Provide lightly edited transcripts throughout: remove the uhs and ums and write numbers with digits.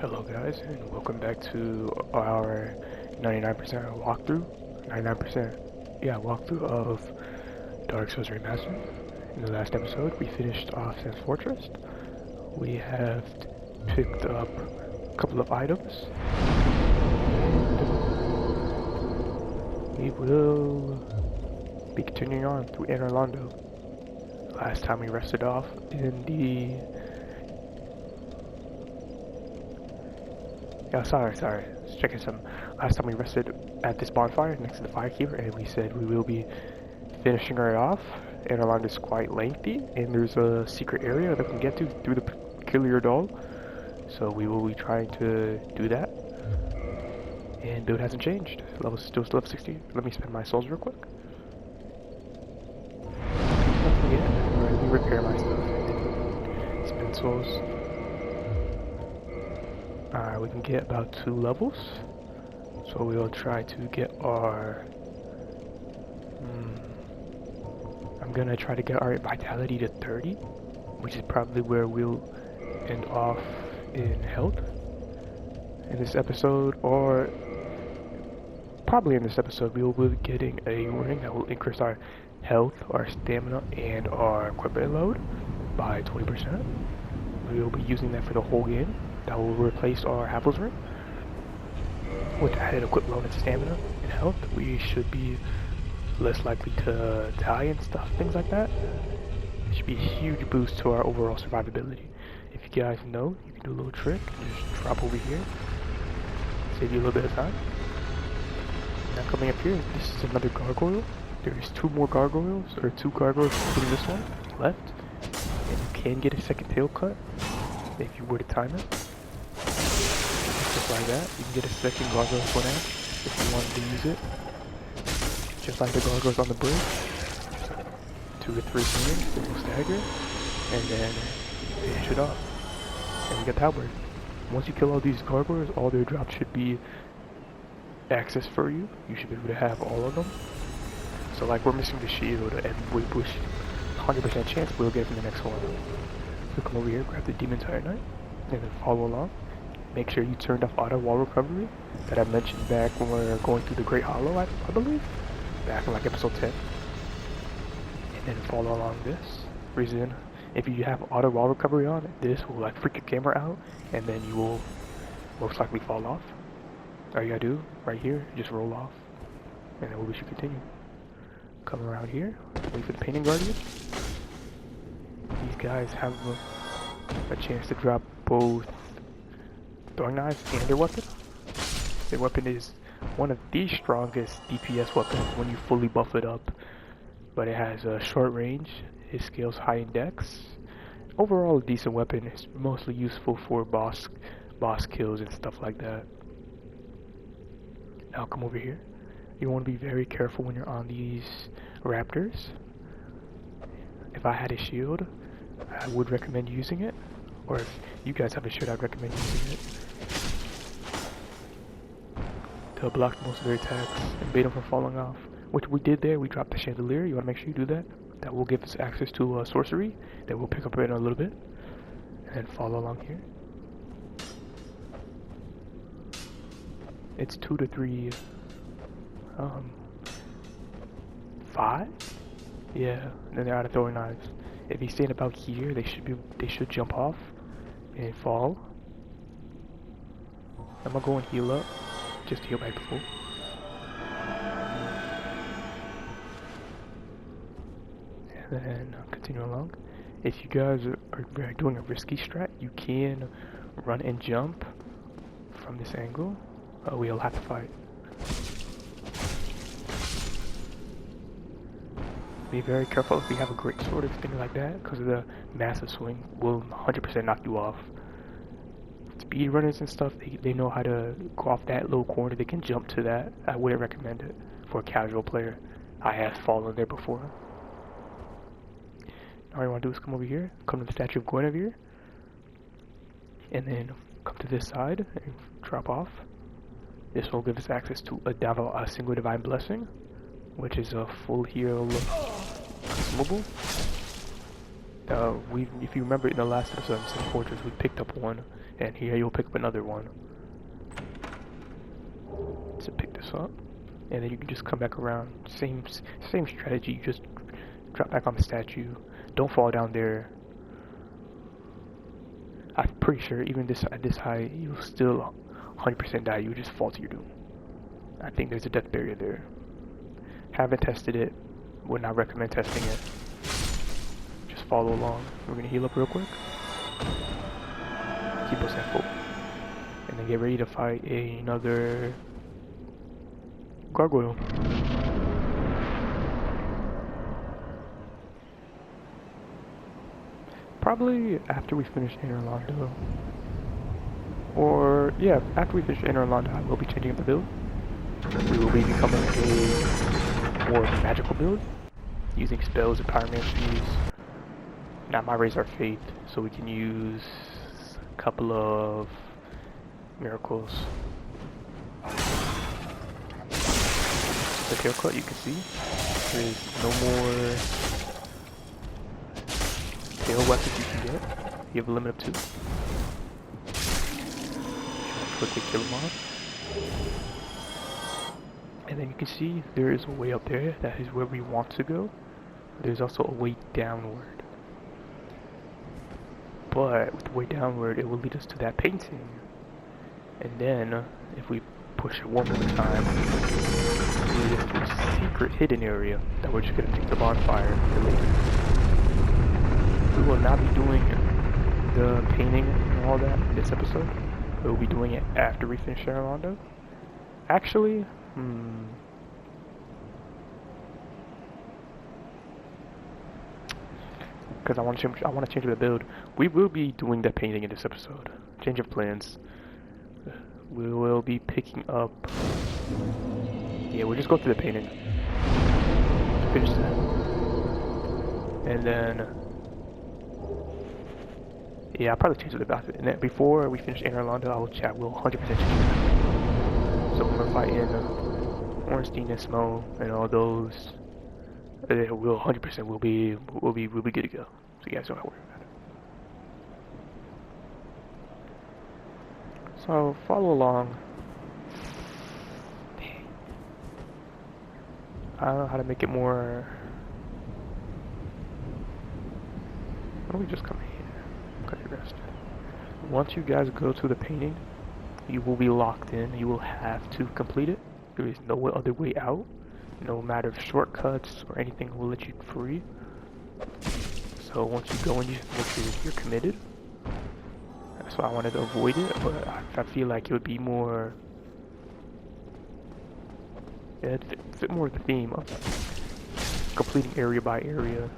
Hello guys, and welcome back to our 99% walkthrough, 99%, walkthrough of Dark Souls Remastered. In the last episode, we finished off Sans Fortress. We have picked up a couple of items, and we will be continuing on through Anor Londo. Last time we rested off in the... sorry. Let's check it some. Last time we rested at this bonfire next to the Firekeeper, and we said we will be finishing her off. Anor Londo is quite lengthy, and there's a secret area that we can get to through the peculiar doll. So we will be trying to do that. And build hasn't changed. Level still level 60. Let me spend my souls real quick. Don't forget. Alright, let me repair my stuff and then spend souls. Alright, we can get about 2 levels. So we'll try to get our... I'm gonna try to get our vitality to 30, which is probably where we'll end off in health in this episode, or probably in this episode we will be getting a ring that will increase our health, our stamina, and our equipment load by 20%. We will be using that for the whole game. That will replace our Havel's ring. With added equipment load and stamina and health, we should be less likely to die and stuff, things like that. It should be a huge boost to our overall survivability. If you guys know, you can do a little trick. Just drop over here. Save you a little bit of time. Now coming up here, this is another gargoyle. There's 2 more gargoyles, or 2 gargoyles including this one, left. And you can get a second tail cut if you were to time it. Just like that. You can get a second gargoyle for now if you wanted to use it. Just like the gargoyles on the bridge. 2 or 3 swings, they will stagger, and then finish it off. And you get the halberd. Once you kill all these gargoyles, all their drops should be access for you. You should be able to have all of them. So like we're missing the shield, and we push 100% chance we'll get it from the next one. So come over here, grab the Demon Tire Knight, and then follow along. Make sure you turned off auto wall recovery that I mentioned back when we were going through the Great Hollow, I believe. Back in like episode 10. And then follow along this. Reason, if you have auto wall recovery on, this will like freak your camera out, and then you will most likely fall off. All you gotta do, right here, just roll off. And then we should continue. Come around here, wait for the Painting Guardian. These guys have a chance to drop both throwing knives and their weapon. Their weapon is one of the strongest DPS weapons when you fully buff it up, but it has a short range. It scales high in dex. Overall, a decent weapon. Is mostly useful for boss kills and stuff like that. Now come over here. You want to be very careful when you're on these raptors. If I had a shield, I would recommend using it. Or if you guys have a shield, I'd recommend using it to block most of their attacks and bait them from falling off. Which we did there. We dropped the chandelier. You want to make sure you do that. That will give us access to sorcery that we'll pick up in a little bit. And then follow along here. It's 2 to 3, 5? Yeah, and then they're out of throwing knives. If you stand about here, they should jump off and fall. I'm gonna go and heal up, just to heal back to full. And then continue along. If you guys are doing a risky strat, you can run and jump from this angle. We'll have to fight. Be very careful if you have a great sword or thing like that, because the massive swing will 100% knock you off. Speedrunners and stuff, they know how to go off that little corner. They can jump to that. I wouldn't recommend it for a casual player. I have fallen there before. All you want to do is come over here, come to the statue of Guinevere, and then come to this side and drop off. This will give us access to a single divine blessing, which is a full heal consumable. if you remember in the last episode in Sin Fortress, we picked up one, and here you'll pick up another one. So pick this up, and then you can just come back around. Same strategy. You just drop back on the statue. Don't fall down there. I'm pretty sure even at this height, you'll still 100% die. You just fall to your doom. I think there's a death barrier there. Haven't tested it. Would not recommend testing it. Just follow along. We're gonna heal up real quick. Keep us at full. And then get ready to fight another Gargoyle. Probably after we finish Anor Londo. Or, yeah, after we finish Anor Londo, I will be changing up the build. We will be becoming a more magical build, using spells and pyromancies. Now my Razor Faith, so we can use a couple of miracles. The tail cut, you can see, there's no more tail weapons you can get. You have a limit of 2. Quickly kill them off. And then you can see there is a way up there. That is where we want to go. There's also a way downward. But with the way downward, it will lead us to that painting. And then, if we push it one more time, it will lead us to a secret hidden area that we're just going to take the bonfire for later. We will not be doing the painting and all that this episode. We'll be doing it after we finish Londo. Actually, because I want to change the build. We will be doing the painting in this episode. Change of plans. We will be picking up. Yeah, we'll just go through the painting. Finish that, and then. Yeah, I'll probably change it about it. And then before we finish Anor Londo, I will 100% change it. So when we're fighting Ornstein and Smo and all those, we'll 100% we'll be good to go. So you guys don't have to worry about it. So follow along. I don't know how to make it more. Why don't we just come here? Rest. Once you guys go to the painting, you will be locked in. You will have to complete it. There is no other way out. No matter if shortcuts or anything will let you free. So once you go in, you just make sure you're committed. That's why I wanted to avoid it, but I feel like it would be more. Yeah, it fit more with the theme of completing area by area.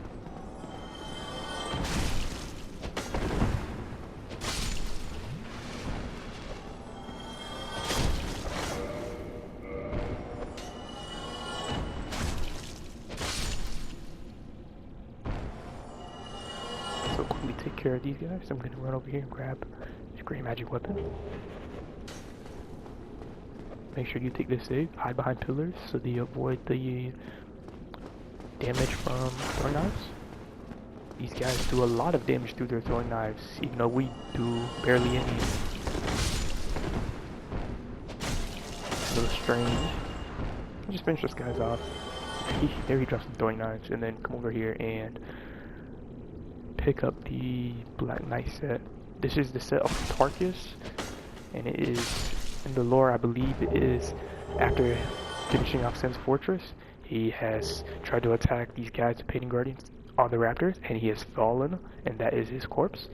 Care of these guys. I'm gonna run over here and grab this great magic weapon. Make sure you take this save. Hide behind pillars so that you avoid the damage from throwing knives. These guys do a lot of damage through their throwing knives, even though we do barely any. A little strange. I'll just finish this guy's off. There he drops some throwing knives, and then come over here and pick up the Black Knight set. This is the set of Tarkus, and it is, in the lore, I believe it is after finishing off Sin's Fortress. He has tried to attack these guys, the Painting Guardians, on the Raptors, and he has fallen, and that is his corpse.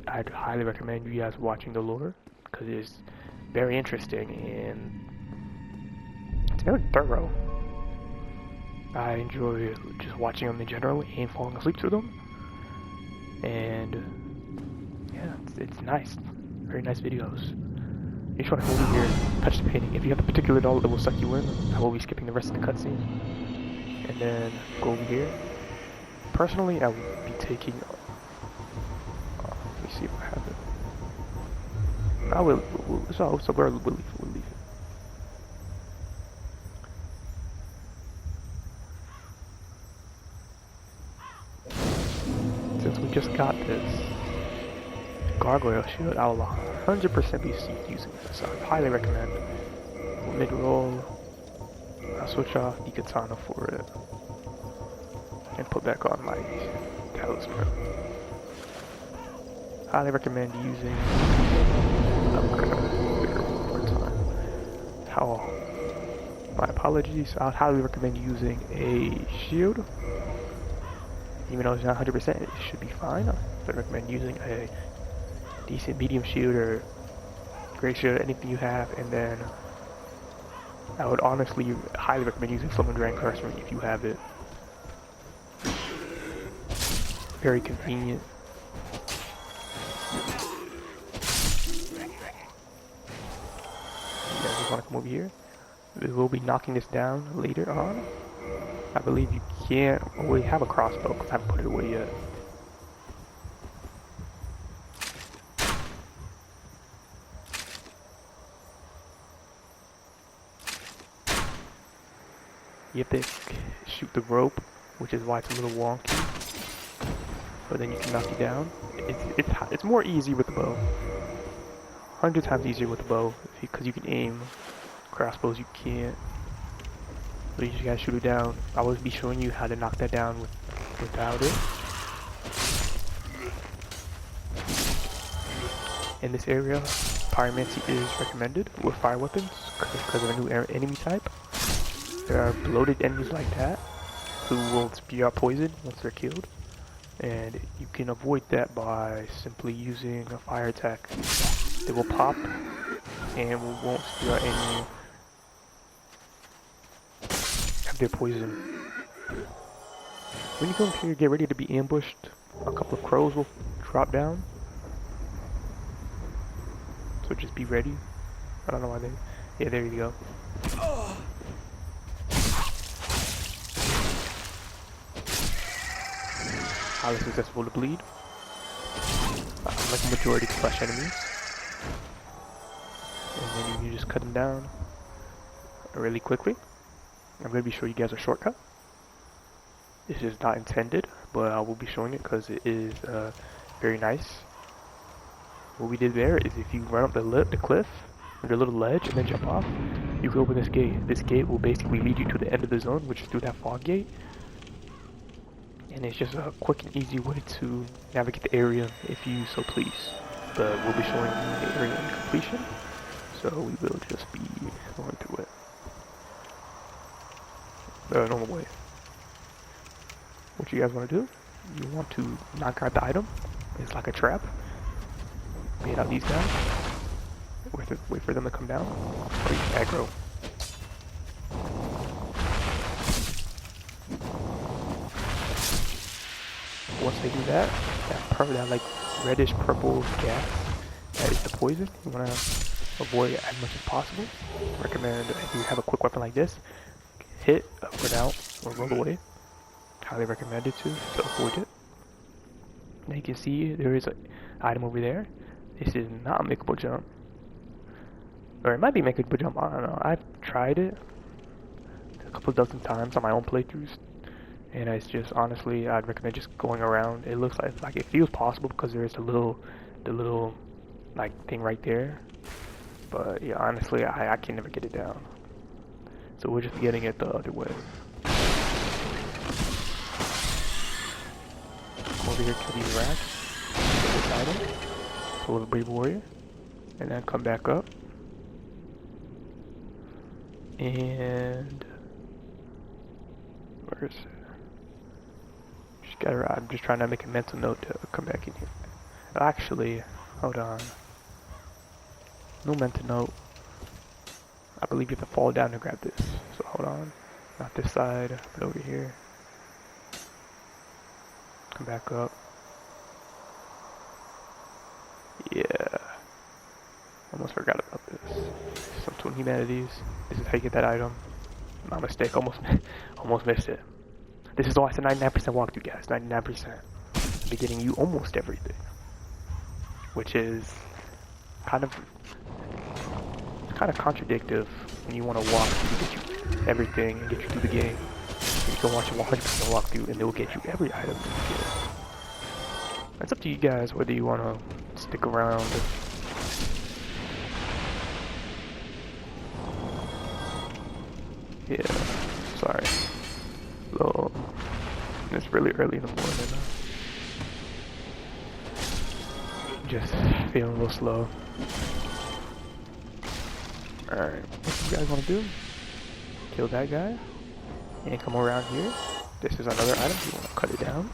I'd highly recommend you guys watching the lore, because it is very interesting, and it's very thorough. I enjoy just watching them in general and falling asleep to them. And yeah, it's nice. Very nice videos. You just want to go over here, touch the painting. If you have a particular doll that will suck you in, I will be skipping the rest of the cutscene. And then go over here. Personally, I will be taking. Let me see if I have it. I will. So we'll leave it. just got this Gargoyle shield, I will 100% be using this. I highly recommend. Mid-roll, I'll switch off the katana for it, and put back on my talisman. Highly recommend using. I'm gonna clear one more time. My apologies. I would highly recommend using a shield. Even though it's not 100%, it should be fine. I recommend using a decent medium shield or great shield, anything you have, and then I would honestly highly recommend using Summon Dragon Crossbreed if you have it. Very convenient. You guys just want to come over here. We will be knocking this down later on. I believe you can't always have a crossbow because I haven't put it away yet. You have to shoot the rope, which is why it's a little wonky. But then you can knock you down. It's more easy with the bow. 100 times easier with the bow because you can aim. Crossbows you can't. But you just gotta shoot it down. I will be showing you how to knock that down without it. In this area, pyromancy is recommended with fire weapons because of a new enemy type. There are bloated enemies like that who will spew out poison once they're killed, and you can avoid that by simply using a fire attack. They will pop and won't spew out any of their poison. When you go here, get ready to be ambushed. A couple of crows will drop down, so just be ready. I don't know why they. Yeah, there you go. Highly successful to bleed. Like a majority to flesh enemies. And then you just cut them down really quickly. I'm going to be showing you guys a shortcut. This is not intended, but I will be showing it because it is very nice. What we did there is if you run up the cliff, the little ledge, and then jump off, you can open this gate. This gate will basically lead you to the end of the zone, which is through that fog gate. And it's just a quick and easy way to navigate the area if you so please. But we'll be showing you the area in completion, so we will just be going through it the normal way. What you guys want to do, you want to not grab the item. It's like a trap. Bait out these guys. Wait for them to come down. Or you can aggro. Once they do that, that like reddish purple gas, that is the poison. You want to avoid it as much as possible. Recommend if you have a quick weapon like this, hit up or down or roll away. Highly recommended to avoid it. Now you can see there is an item over there. This is not a makeable jump. Or it might be makeable jump, I don't know. I've tried it a couple dozen times on my own playthroughs. And it's just, honestly, I'd recommend just going around. It looks like it feels possible because there is the little like thing right there. But yeah, honestly, I can never get it down. So we're just getting it the other way. Come over here, kill these rats. Get this item. Pull the Brave Warrior. And then come back up. And where is it? I'm just trying to make a mental note to come back in here. Actually, hold on. No mental note. I believe you have to fall down to grab this. So hold on. Not this side, but over here. Come back up. Yeah. Almost forgot about this. Some Twin Humanities. This is how you get that item. My mistake. Almost missed it. This is why it's a 99% walkthrough, guys. 99%. I'll be getting you almost everything. Which is kind of contradictive when you want to walk through to get you everything and get you through the game. And you can watch a 100% walkthrough and it will get you every item that you get. It's up to you guys whether you want to stick around. Yeah, sorry. Well, it's really early in the morning. Just feeling a little slow. Alright, what you guys want to do? Kill that guy. And come around here. This is another item. You want to cut it down.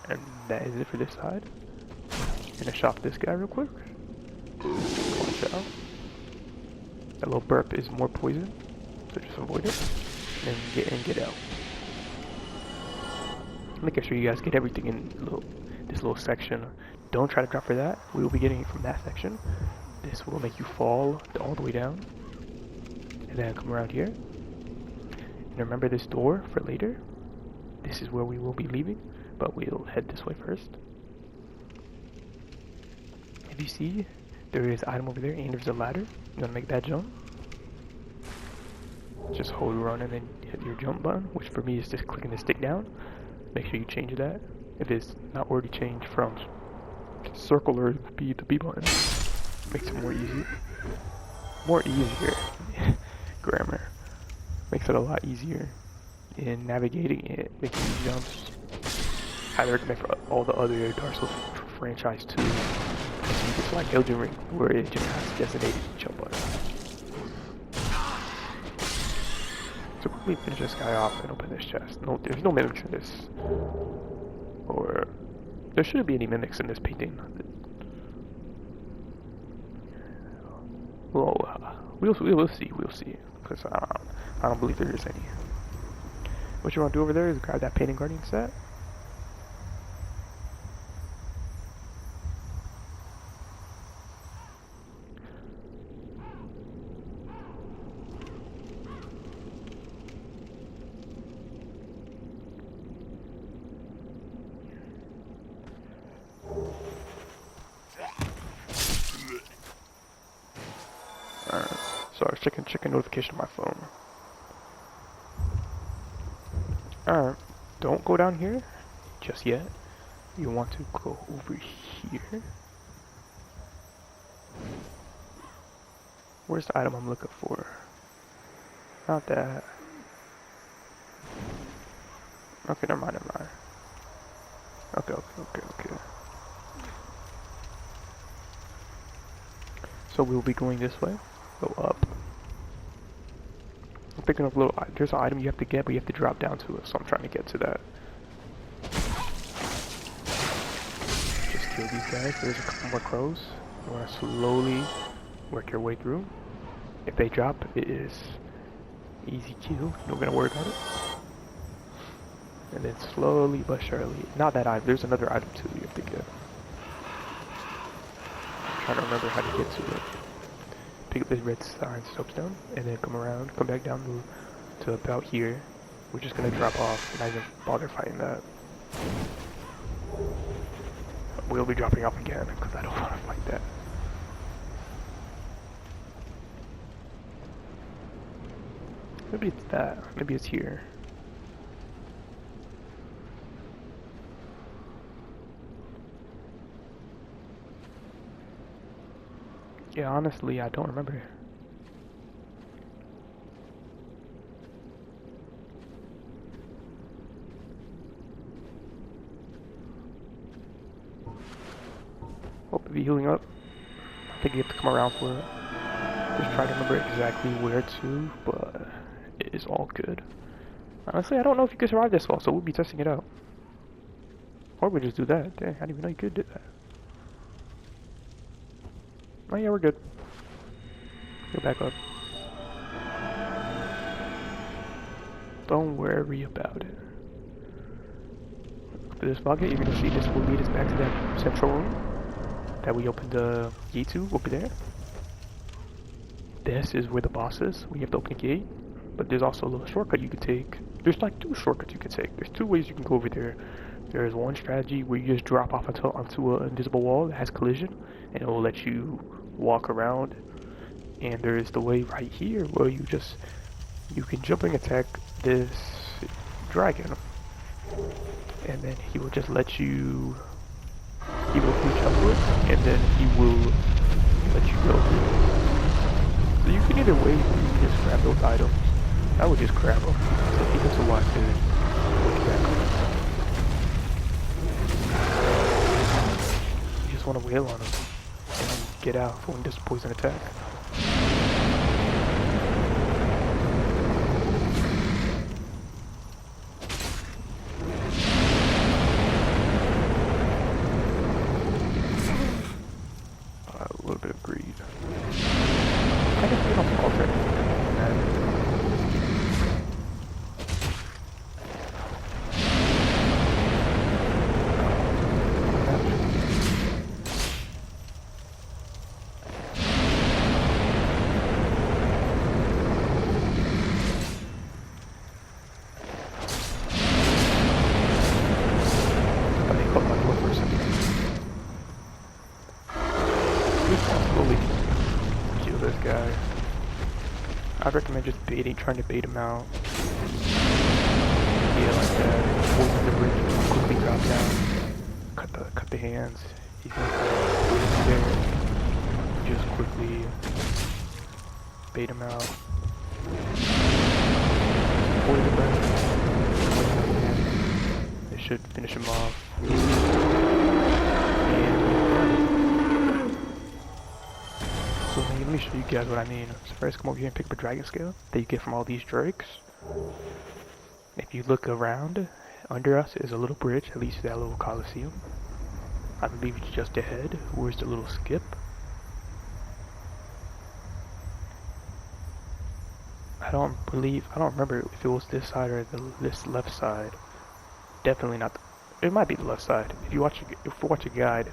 And that is it for this side. Gonna shop this guy real quick. Watch out. That little burp is more poison. So just avoid it. And get in, get out. Making sure you guys get everything in this little section. Don't try to drop for that. We will be getting it from that section. This will make you fall all the way down. And then come around here. And remember this door for later. This is where we will be leaving. But we'll head this way first. If you see, there is an item over there and there's a ladder. You want to make that jump. Just hold run and then hit your jump button, which for me is just clicking the stick down. Make sure you change that. If it's not already changed from circle or B to B button, makes it more easy. More easier. Grammar. Makes it a lot easier in navigating it, making these jumps. Highly recommend for all the other Dark Souls franchise too. It's like Elden Ring, where it just has designated jump button. So quickly finish this guy off and open this chest. No, there's no mimics in this. Or there shouldn't be any mimics in this painting. Well, we'll see. Because I don't believe there is any. What you want to do over there is grab that Painting Guardian set. Sorry, checking notification on my phone. Alright, don't go down here just yet. You want to go over here. Where's the item I'm looking for? Not that. Okay, never mind. Okay. So we'll be going this way. Go up. I'm picking up there's an item you have to get, but you have to drop down to it, so I'm trying to get to that. Just kill these guys. There's a couple more crows. You want to slowly work your way through. If they drop, it is easy kill. You're not gonna worry about it. And then slowly but surely. Not that item. There's another item too you have to get. I'm trying to remember how to get to it. Pick up this red sign soapstone, and then come back down to about here. We're just gonna drop off, and not even bother fighting that. We'll be dropping off again, because I don't want to fight that. Maybe it's that. Maybe it's here. Yeah, honestly, I don't remember. Hope to be healing up. I think you have to come around for it. Just try to remember exactly where to, but it is all good. Honestly, I don't know if you can survive this well, so we'll be testing it out. Or we just do that. Dang, I didn't even know you could do that. Oh yeah, we're good. Go back up. Don't worry about it. After this pocket, you're gonna see this will lead us back to that central room that we opened the gate to over there. This is where the boss is. We have to open the gate, but there's also a little shortcut you can take. There's like 2 shortcuts you can take. There's 2 ways you can go over there. There's one strategy where you just drop off onto an invisible wall that has collision, and it will let you walk around. And there is the way right here where you can jump and attack this dragon, and then he will just let you he will reach upward, and then he will let you go. So you can either wait, or you can just grab those items. I would just grab them. So if he doesn't want to look back on them. You just want to wail on him and then get out for when he does a poison attack. A little bit of greed. I guess we don't alter that. I recommend just trying to bait him out. Yeah, like that. Poison the bridge, quickly drop down. Cut the hands. He's gonna come there. Just quickly bait him out. Poison the bridge. Poison the hands. It should finish him off. So let me show you guys what I mean. So first come over here and pick up a dragon scale that you get from all these drakes. If you look around, under us is a little bridge that leads to that little coliseum. I believe it's just ahead. Where's the little skip? I don't remember if it was this side or this left side. Definitely not. It might be the left side. If you watch a guide,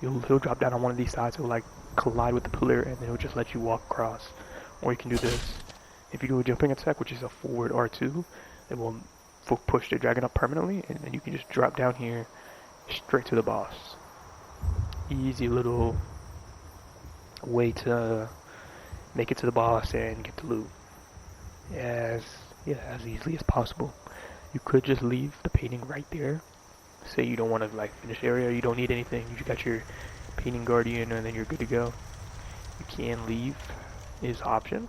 he'll drop down on one of these sides. It'll like collide with the pillar, and then it'll just let you walk across. Or you can do this. If you do a jumping attack, which is a forward R2, it will push the dragon up permanently, and then you can just drop down here straight to the boss. Easy little way to make it to the boss and get the loot as easily as possible. You could just leave the painting right there. Say you don't want to like finish the area, you don't need anything, you got your painting guardian, and then you're good to go. You can leave is option.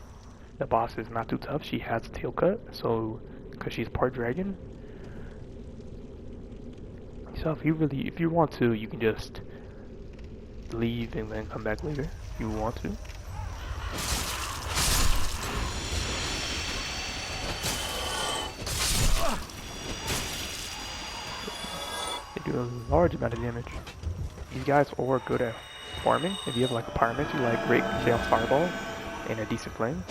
The boss is not too tough. She has a tail cut, so because she's part dragon. So if you want to, you can just leave and then come back later if you want to. They do a large amount of damage. These guys are good at farming. If you have like a pyromancy, like great say on fireball and a decent flame,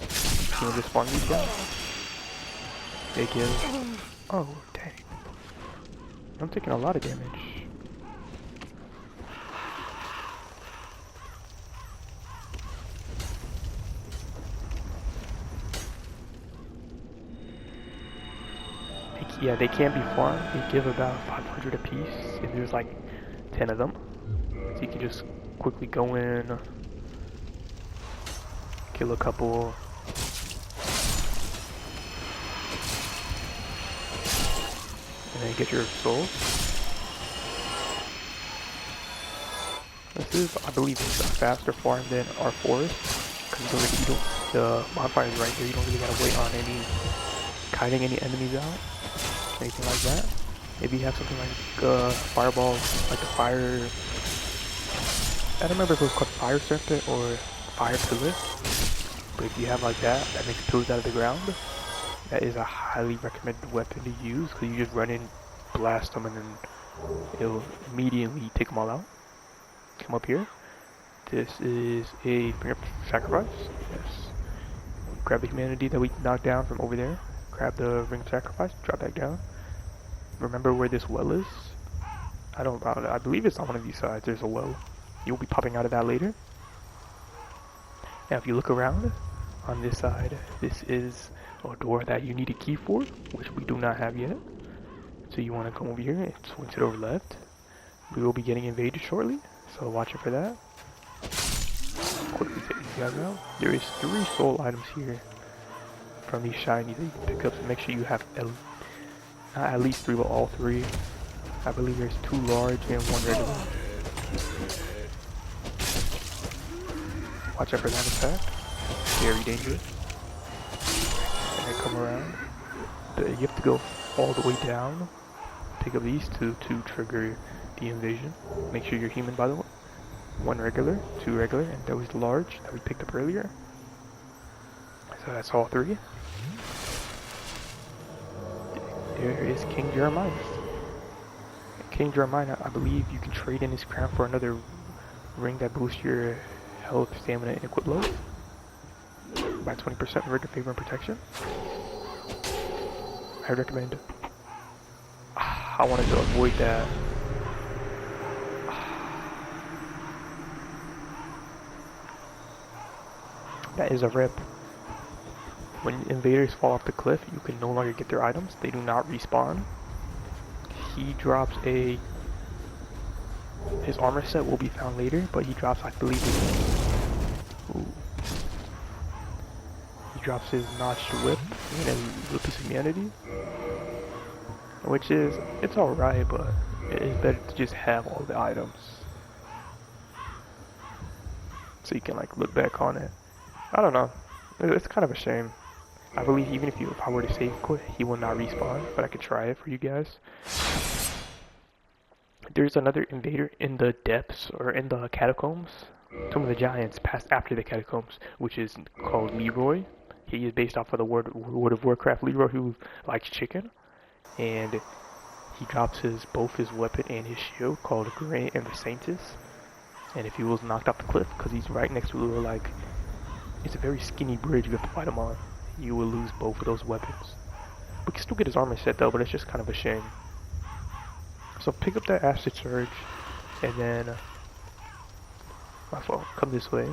you can just farm these guys. They give. Oh dang! I'm taking a lot of damage. Yeah, they can be farmed. They give about 500 apiece if there's like 10 of them. So you can just quickly go in, kill a couple. And then get your souls. This is, I believe, it's a faster farm than our forest. Because the bonfire is right there. You don't really gotta wait on kiting any enemies out. Anything like that. Maybe you have something like fireball, like the fire. I don't remember if it was called fire serpent or fire pillar. But if you have like that makes pillars out of the ground. That is a highly recommended weapon to use because you just run in, blast them, and then it'll immediately take them all out. Come up here. This is a finger sacrifice. Yes. Grab the humanity that we knocked down from over there. Grab the ring of sacrifice, drop back down. Remember where this well is? I believe it's on one of these sides. There's a well. You'll be popping out of that later. Now if you look around on this side, this is a door that you need a key for, which we do not have yet. So you want to come over here and swing to the over left. We will be getting invaded shortly, so watch it for that. Quickly take these guys out. There is 3 soul items here from these shinies that you can pick up, so make sure you have at least 3, but all 3. I believe there's 2 large and 1 regular. Watch out for that attack. Very dangerous. And then come around. You have to go all the way down. Pick up these 2 to trigger the invasion. Make sure you're human, by the way. 1 regular, 2 regular, and that was the large that we picked up earlier. So that's all 3. There is King Jeremiah. King Jeremiah, I believe you can trade in his crown for another ring that boosts your health, stamina, and equip load by 20% regular favor and protection. I recommend. I wanted to avoid that. That is a rip. When invaders fall off the cliff, you can no longer get their items. They do not respawn. He drops a... His armor set will be found later, but he drops, I believe, ooh. He drops his notched whip and a little piece of humanity. Which is, it's alright, but it is better to just have all the items. So you can like look back on it. I don't know. It's kind of a shame. I believe even if I were to save quit, he will not respawn, but I could try it for you guys. There's another invader in the depths, or in the catacombs. Tomb of the Giants passed after the catacombs, which is called Leroy. He is based off of the World of Warcraft Leroy, who likes chicken. And he drops both his weapon and his shield, called Grant and the Saintus. And if he was knocked off the cliff, because he's right next to like, it's a very skinny bridge you have to fight him on, you will lose both of those weapons. We can still get his armor set though, but it's just kind of a shame. So pick up that Acid Surge, and then, my fault, come this way.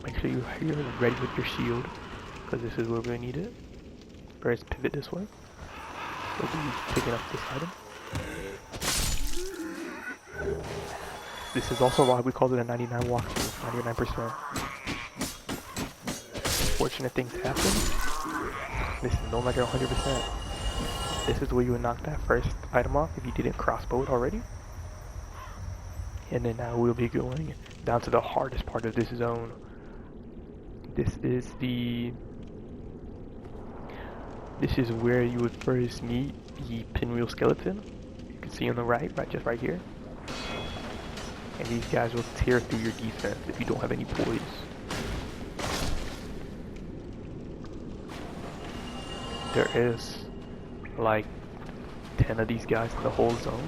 Make sure you're ready with your shield, because this is where we're going to need it. First, pivot this way. We'll be picking up this item. This is also why we called it a 99 walkthrough, 99%. Fortunate things happen. This is no longer 100%. This is where you would knock that first item off if you didn't crossbow it already. And then now we'll be going down to the hardest part of this zone. This is where you would first meet the pinwheel skeleton. You can see on the right, just right here. And these guys will tear through your defense if you don't have any poise. There is like 10 of these guys in the whole zone.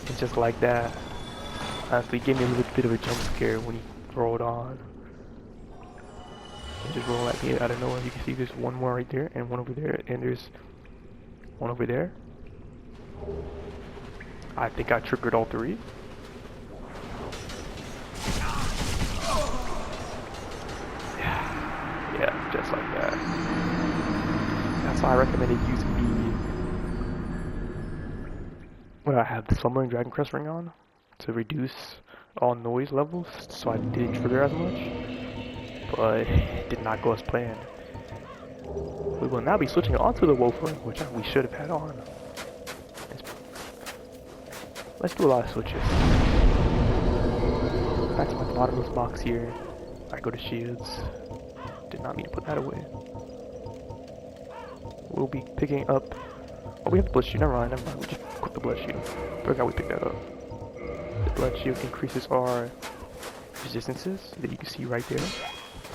And just like that, honestly, it gave me a little bit of a jump scare when he rolled on. And just roll at me out of nowhere. You can see there's one more right there, and one over there, and there's one over there. I think I triggered all 3. Yeah, just like that. That's why I recommended using I have the Slumbering Dragon Crest ring on to reduce all noise levels, so I didn't trigger as much. But it did not go as planned. We will now be switching onto the Wolf ring, which we should have had on. Let's do a lot of switches. Back to my bottomless box here. I go to shields. Did not mean to put that away. We'll be picking up... Oh, we have the Bloodshield. Never mind. We just put the Bloodshield. Forgot we picked that up. The Bloodshield increases our resistances that you can see right there.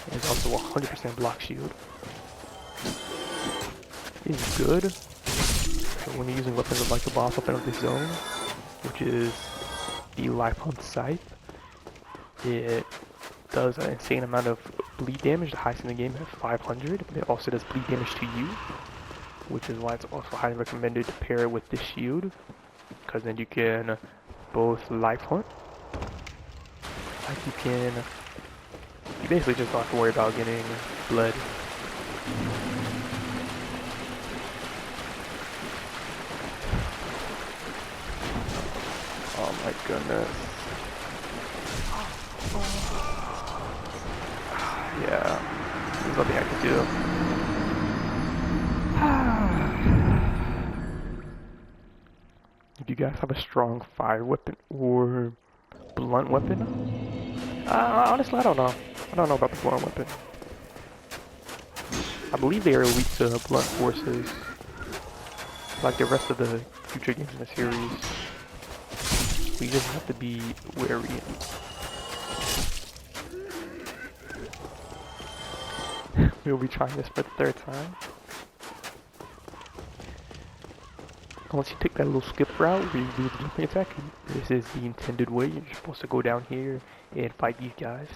And it's also 100% block shield. It's good. So when you're using weapons of like the boss weapon of this zone, which is the Life Hunt Scythe, it does an insane amount of bleed damage, the highest in the game at 500. It also does bleed damage to you, which is why it's also highly recommended to pair it with the shield, because then you can both Life Hunt, like you basically just don't have to worry about getting bled. Oh my goodness. Yeah, there's nothing I can do. you guys have a strong fire weapon or blunt weapon? Honestly, I don't know. I don't know about the blunt weapon. I believe they are weak to blunt forces, like the rest of the future games in the series. We just have to be wary. We'll be trying this for the third time. Once you take that little skip route where you do the jumping attack, this is the intended way. You're supposed to go down here and fight these guys.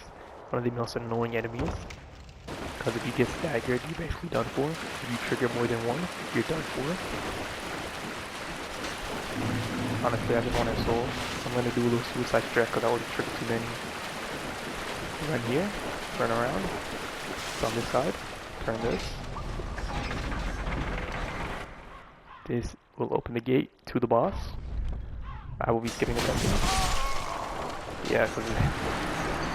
One of the most annoying enemies. Because if you get staggered, you're basically done for. If you trigger more than one, you're done for. Honestly, I just want a soul. I'm going to do a little suicide strat because I already triggered too many. Run here, turn around. On this side, turn this. This will open the gate to the boss. I will be skipping a second. Yeah, because it's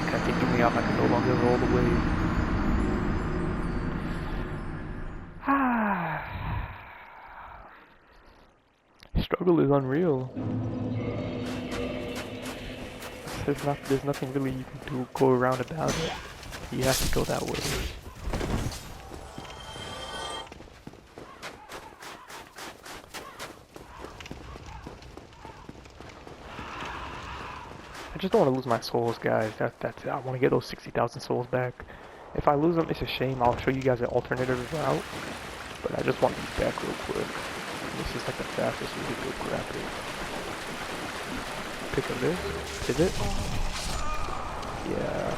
kind of taking me off. I can no longer roll the wave. Struggle is unreal. There's nothing really you can do, go around about it. You have to go that way. I just don't want to lose my souls, guys. That's it. I want to get those 60,000 souls back. If I lose them, it's a shame. I'll show you guys an alternative route. But I just want these back real quick. This is like the fastest way to go grab it. Pick up this. Pivot. Yeah.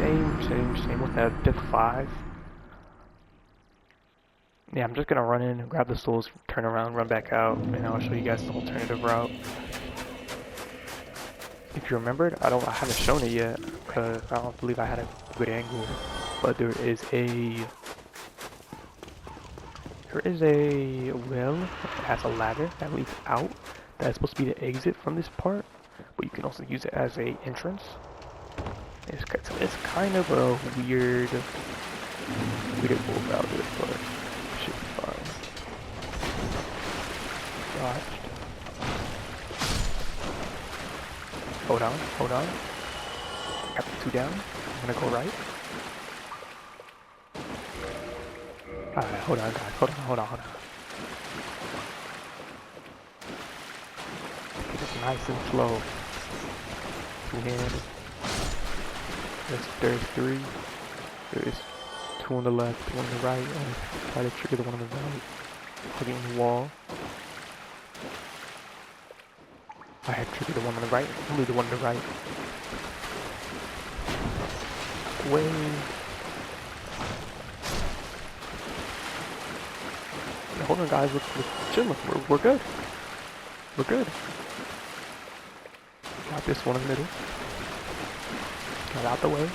Same with that diff 5. Yeah, I'm just gonna run in and grab the souls, turn around, run back out, and I'll show you guys the alternative route. If you remembered, I haven't shown it yet, because I don't believe I had a good angle. But there is a well that has a ladder that leads out. That's supposed to be the exit from this part, but you can also use it as a entrance. It's kind of a weird go about it, but it should be fine. Dodged. Hold on. Got the 2 down. I'm gonna go right. Alright, hold on guys, hold on. Get it nice and slow. 2-handed. There's 3. There is 2 on the left, 2 on the right. And try to trigger the one on the right. Hugging the wall. I had triggered the one on the right, only the one on the right. Way. Now, hold on guys, we're chilling, we're good. We're good. Got this one in the middle. Get out the way.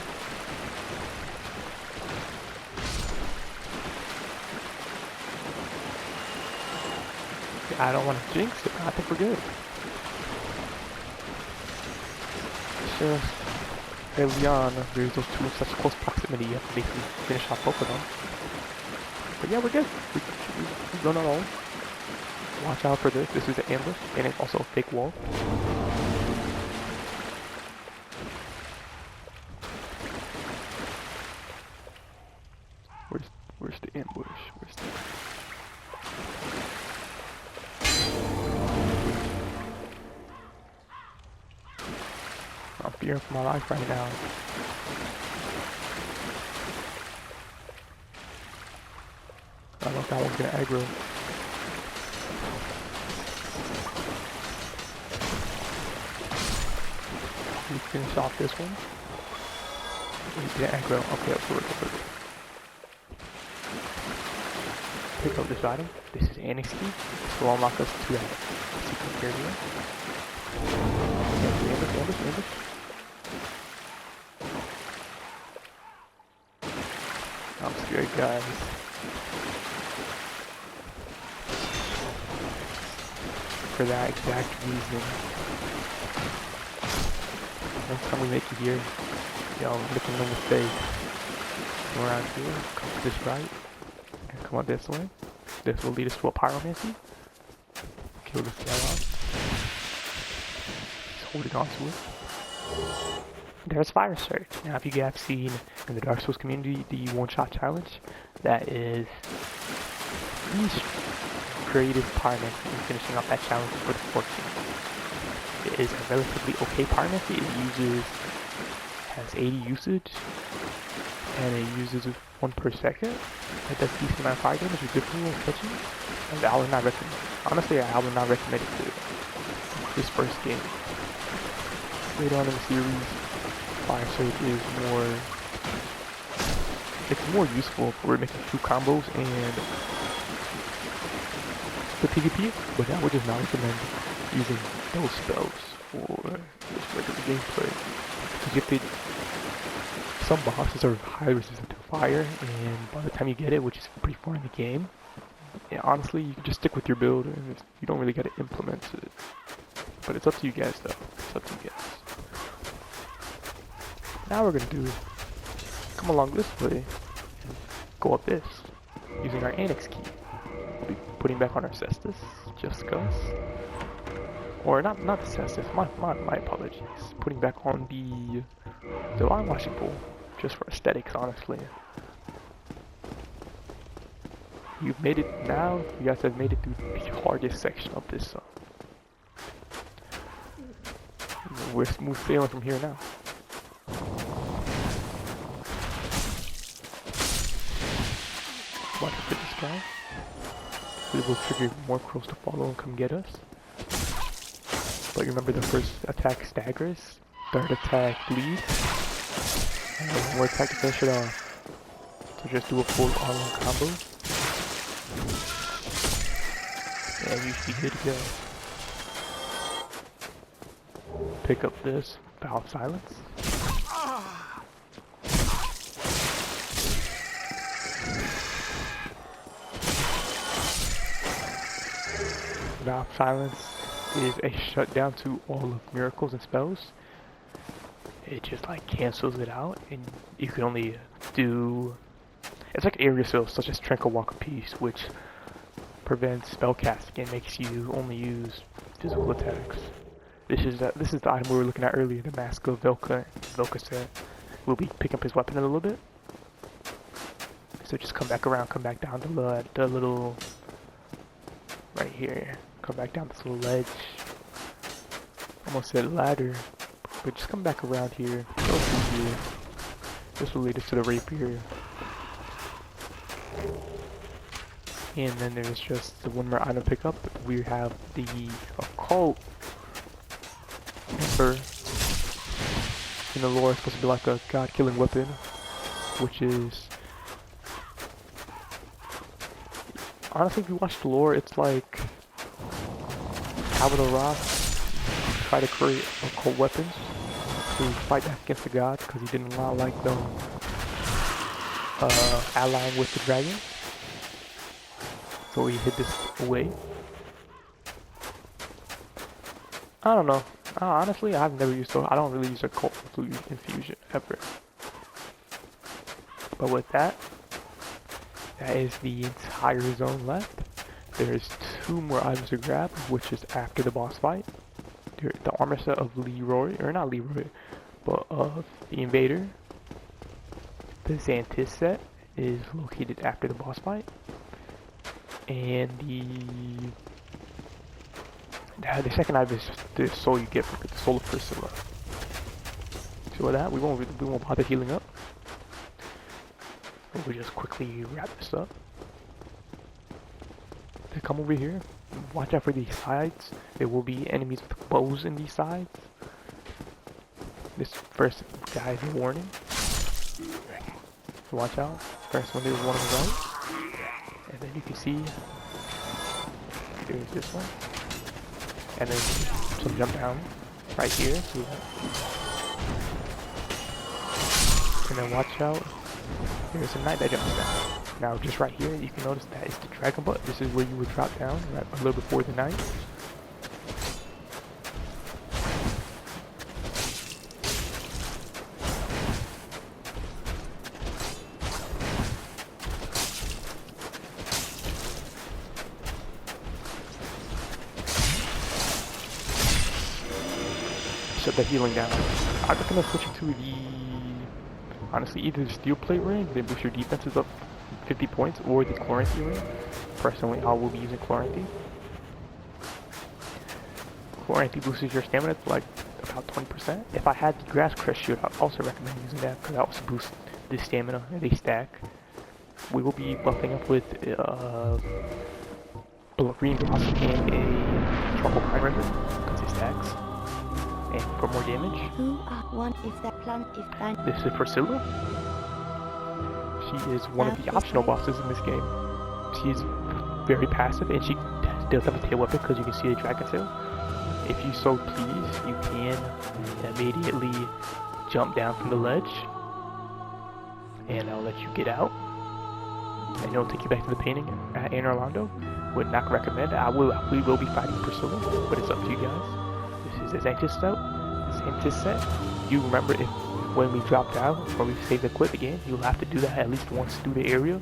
I don't want to jinx it, I think we're good. It's just early on, there's those 2 in such close proximity, you have to basically finish off both of them. But yeah, we're good. We've done it all. Watch out for this. This is an ambush, and it's also a fake wall. Where's the ambush? Where's the... I'm fearing for my life right now. I don't know if that one's gonna aggro. We finish off this one. He didn't aggro. Okay, that's good. Pick up this item. This is Anix key. This will unlock us to that secret area. Ambush. I'm scared, guys. For that exact reason. Next time we make it here, yo, I'm looking in the face. Come around here, come to this right, and come on this way. this will lead us to a pyromancy. Kill this guy off. He's holding on to it. There's Fire Surge. Now if you guys have seen in the Dark Souls community the one-shot challenge, that is the creative pyromancy and finishing off that challenge for the 14th. It is a relatively okay pyromancy. It has 80 usage, and it uses 1 per second. It does decent amount of fire damage, is good for you touching. And I would not recommend. Honestly, I would not recommend it to this first game. Later on in the series, Fire Surge is more useful for making true combos and the PvP, but I would just not recommend using those spells for this regular gameplay. Because some bosses are highly resistant to fire, and by the time you get it, which is pretty far in the game, yeah, honestly, you can just stick with your build, and you don't really got to implement it. But it's up to you guys, though. It's up to you guys. Now we're gonna come along this way, and go up this, using our Annex key. We'll be putting back on our Cestus, just cause. Or not the Cestus, my apologies. Putting back on the line washing pool, just for aesthetics, honestly. You've made it now, you guys have made it through the hardest section of this song. We're smooth sailing from here now. Watch out for this guy. We will trigger more crows to follow and come get us. But remember, the first attack staggers, third attack bleeds, and one more attack to finish it off. So just do a full all-in combo, and you should be good to go. Pick up this Vow of Silence. Vow of Silence is a shutdown to all of miracles and spells. It just like cancels it out, and you can only do. It's like area spells such as Tranquil Walk of Peace, which prevents spell casting and makes you only use physical attacks. This is the item we were looking at earlier, the Mask of Velka set. We'll be picking up his weapon in a little bit. So just come back around, come back down to the little right here. Come back down this little ledge. Almost said ladder, but just come back around here. Go through here. This will lead us to the Rapier. And then there's just the one more item to pick up. We have the occult Ember. In the lore, it's supposed to be like a god-killing weapon, which is honestly, if you watch the lore, it's like how the Rock try to create occult weapons to fight back against the gods because he didn't like them allying with the dragon. So he hid this away. I don't know. Honestly, I've never used I don't really use occult infusion ever. But with that is the entire zone left. There's 2 more items to grab, which is after the boss fight. The armor set of Leroy, or not Leroy, but of the Invader. The Xantis set is located after the boss fight. And the second item is the soul you get from it, the soul of Proscilla. So with that, we won't bother healing up. We'll just quickly wrap this up. Then come over here. Watch out for these sides. There will be enemies with bows in these sides. This first guy is a warning. So watch out. First one, there's one on the right. And then you can see there's this one. And then some jump down right here. And then watch out. There's a knight that jumps down. Now just right here, you can notice that it's the dragon butt. This is where you would drop down right a little before the knight. shut the healing down. I'd recommend switching to the, honestly, either the steel plate ring, then boost your defenses up 50 points, or the Chloranthy ring. Personally, I will be using Chloranthy. Chloranthy boosts your stamina to like about 20%. If I had the Grass Crest Shield, I'd also recommend using that because that also boosts the stamina and they stack. We will be buffing up with Green Blossom and a Charcoal Pine Resin because it stacks. And for more damage. This is Proscilla. She is one of the optional bosses in this game. She's very passive and she does have a tail weapon because you can see the dragon tail. If you so please, you can immediately jump down from the ledge and I'll let you get out. And it'll take you back to the painting at Anor Londo. Would not recommend it. We will be fighting Priscilla, but it's up to you guys. This is the Xantis set. You remember if when we drop down or we save the quit the game, you'll have to do that at least once through the area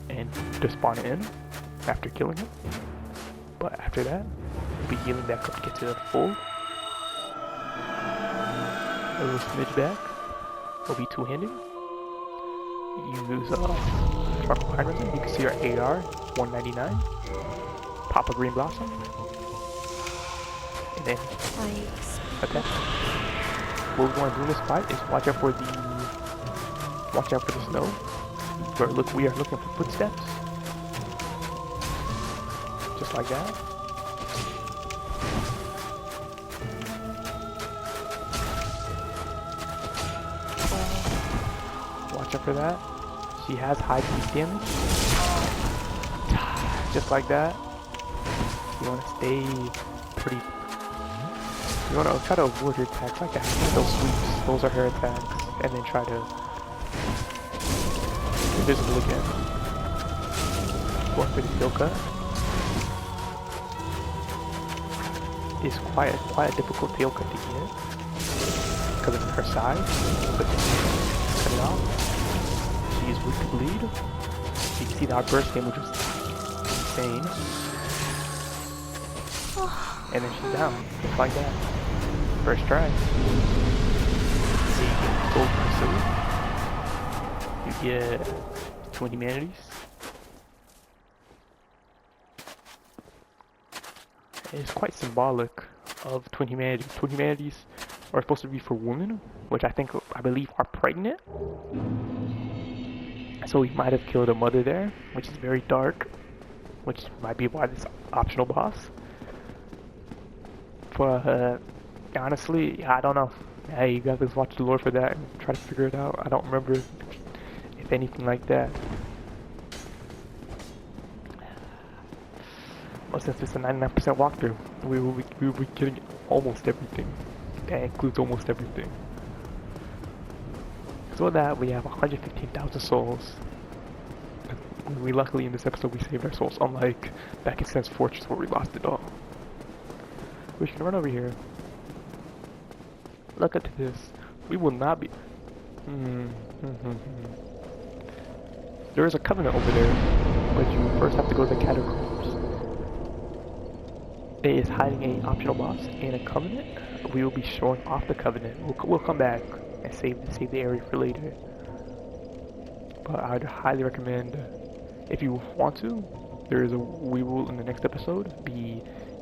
and to spawn in after killing him. But after that, we'll be healing back up to get to the full. A little smidge back. We'll be two-handed. Use Charcoal Pine Resin. You can see our AR 199. Pop a Green Blossom. And then attack. What we want to do in this fight is watch out for the snow. We are looking for footsteps. Just like that. Watch out for that. She has high beast damage. Just like that. You want to stay pretty. You want to try to avoid your attacks like that. Those sweeps, those are her attacks. And then try to invisible again. Going for the Velka. It's quite a difficult tail cut to get because of her size, but cut it off. She is weak to bleed. You can see that our burst damage was insane. And then she's down, just like that. First try. See, you get gold Proscilla. You get 20 humanities. It's quite symbolic of twin humanities. Twin humanities are supposed to be for women, which I believe are pregnant. So we might have killed a mother there, which is very dark, which might be why this optional boss. But honestly, I don't know. Hey, you guys just watch the lore for that and try to figure it out. I don't remember if anything like that. Well, since it's a 99% walkthrough, we will be getting almost everything. That includes almost everything. So with that, we have 115,000 souls. We luckily in this episode we saved our souls, unlike back in Sen's Fortress where we lost it all. We can run over here. Look at this. We will not be. There is a covenant over there, but you first have to go to the catacombs. It is hiding an optional boss and a covenant. We will be showing off the covenant. We'll come back and save the area for later. But I'd highly recommend, if you want to, we will in the next episode be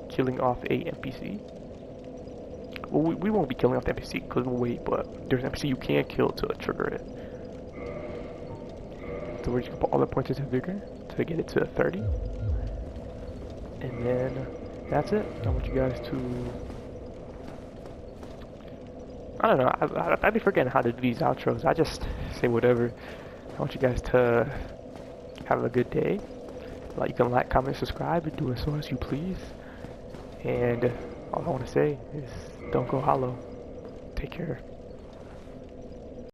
killing off a NPC. Well, we won't be killing off the NPC because we'll wait, but there's an NPC you can kill to trigger it. So we're just gonna put all the points into Vigor to get it to 30. And then that's it. I want you guys to, I don't know, I'd be forgetting how to do these outros. I just say whatever. I want you guys to have a good day. You can like, comment, subscribe, and do it so as you please. And all I want to say is don't go hollow. Take care.